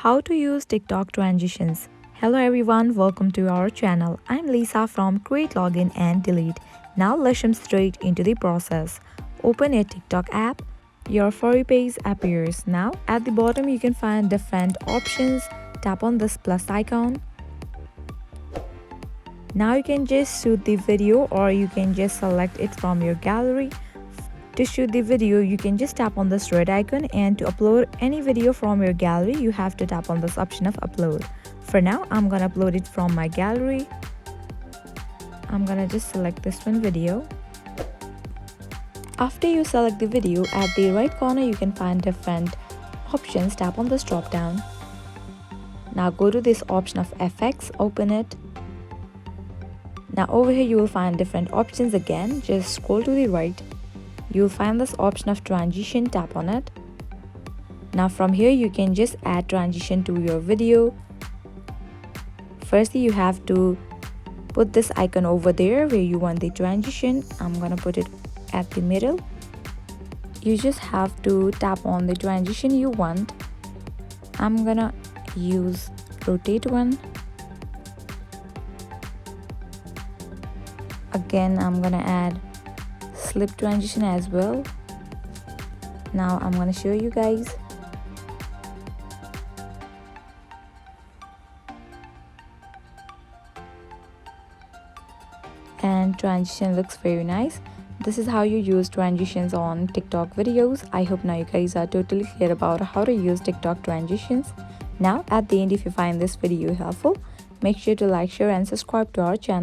How to use TikTok transitions. Hello everyone, welcome to our channel. I'm Lisa from Create Login and Delete. Now let's jump straight into the process. Open a TikTok app. Your For You page appears. Now at the bottom you can find different options. Tap on this plus icon. Now you can just shoot the video or you can just select it from your gallery. To shoot the video, you can just tap on this red icon, and to upload any video from your gallery, you have to tap on this option of upload. For now, I'm gonna upload it from my gallery. I'm gonna just select this one video. After you select the video, at the right corner you can find different options. Tap on this drop down. Now go to this option of FX, open it. Now over here you will find different options again. Just scroll to the right. You'll find this option of transition, tap on it. Now from here you can just add transition to your video. Firstly, you have to put this icon over there where you want the transition. I'm gonna put it at the middle. You just have to tap on the transition you want. I'm gonna use rotate one. Again, I'm gonna add slip transition as well. Now I'm gonna show you guys. And transition looks very nice. This is how you use transitions on TikTok videos. I hope now you guys are totally clear about how to use TikTok transitions. Now at the end, if you find this video helpful, make sure to like, share and subscribe to our channel.